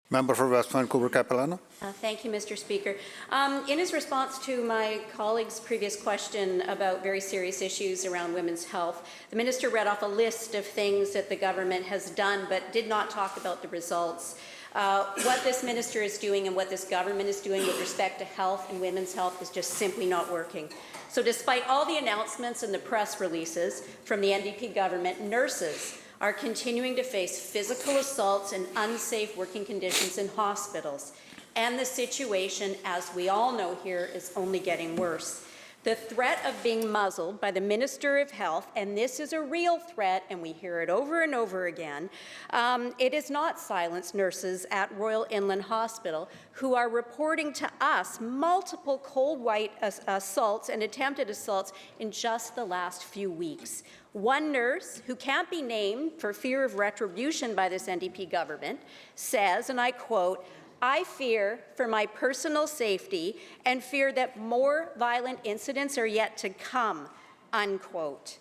Member for West Vancouver Capilano. Thank you, Mr. Speaker. In his response to my colleague's previous question about very serious issues around women's health, the minister read off a list of things that the government has done but did not talk about the results. What this minister is doing and what this government is doing with respect to health and women's health is just simply not working. So despite all the announcements and the press releases from the NDP government, nurses are continuing to face physical assaults and unsafe working conditions in hospitals. And the situation, as we all know here, is only getting worse. The threat of being muzzled by the Minister of Health, and this is a real threat, and we hear it over and over again, it has not silenced nurses at Royal Inland Hospital who are reporting to us multiple cold white assaults and attempted assaults in just the last few weeks. One nurse, who can't be named for fear of retribution by this NDP government, says, and I quote, "I fear for my personal safety and fear that more violent incidents are yet to come," unquote.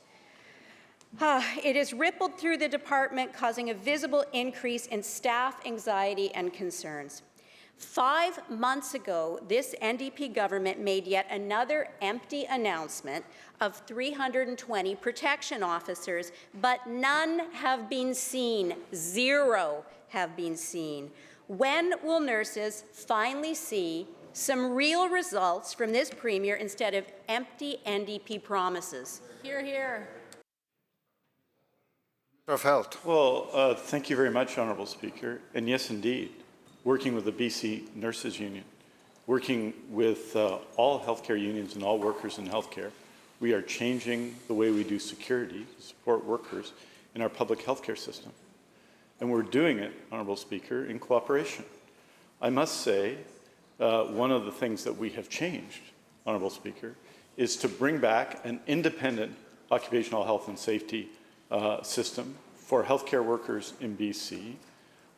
It has rippled through the department, causing a visible increase in staff anxiety and concerns. 5 months ago, this NDP government made yet another empty announcement of 320 protection officers, but none have been seen. 0 have been seen. When will nurses finally see some real results from this Premier instead of empty NDP promises? Hear, hear. Of Health. Well, thank you very much, Honourable Speaker. And yes, indeed, working with the BC Nurses Union, working with all healthcare unions and all workers in healthcare, we are changing the way we do security to support workers in our public healthcare system. And we're doing it, Honourable Speaker, in cooperation. I must say, one of the things that we have changed, Honourable Speaker, is to bring back an independent occupational health and safety system for healthcare workers in BC.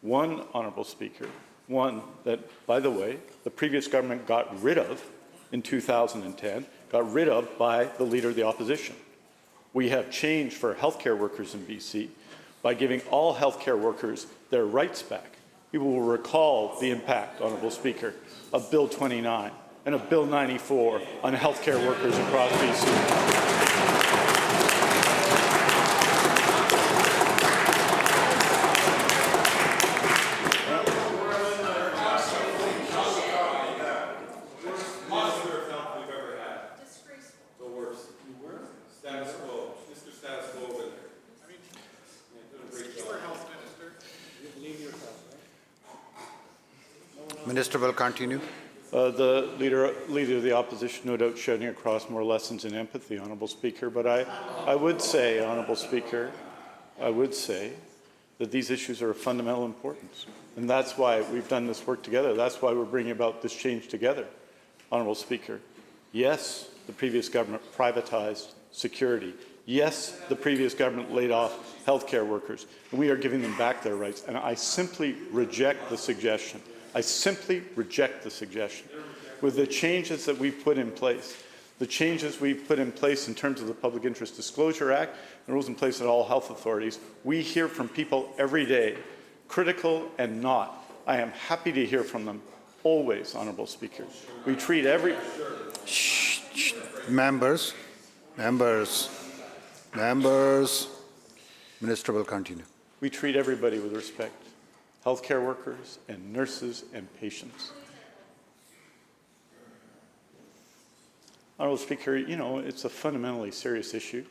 One, Honourable Speaker, one that, by the way, the previous government got rid of in 2010, got rid of by the Leader of the Opposition. We have changed for healthcare workers in BC by giving all healthcare workers their rights back. People will recall the impact, Honourable Speaker, of Bill 29 and of Bill 94 on healthcare workers across BC. Minister will continue. The leader of the Opposition, no doubt, shedding across more lessons in empathy, Honourable Speaker. But I would say, Honourable Speaker, I would say that these issues are of fundamental importance. And that's why we've done this work together. That's why we're bringing about this change together, Honourable Speaker. Yes, the previous government privatized security. Yes, the previous government laid off healthcare workers. And we are giving them back their rights. And I simply reject the suggestion. I simply reject the suggestion. With the changes that we've put in place, the changes we've put in place in terms of the Public Interest Disclosure Act and rules in place at all health authorities, we hear from people every day, critical and not. I am happy to hear from them always, Honourable Speaker. We treat every... Members. Minister will continue. We treat everybody with respect. Healthcare workers and nurses and patients. Honourable Speaker, you know, it's a fundamentally serious issue.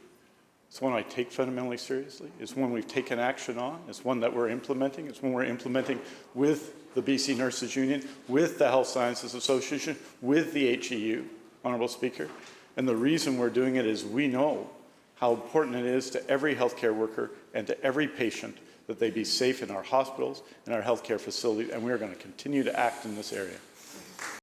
It's one I take fundamentally seriously. It's one we've taken action on. It's one that we're implementing. It's one we're implementing with the BC Nurses Union, with the Health Sciences Association, with the HEU, Honourable Speaker. And the reason we're doing it is we know how important it is to every healthcare worker and to every patient that they be safe in our hospitals and our healthcare facilities, and we are going to continue to act in this area.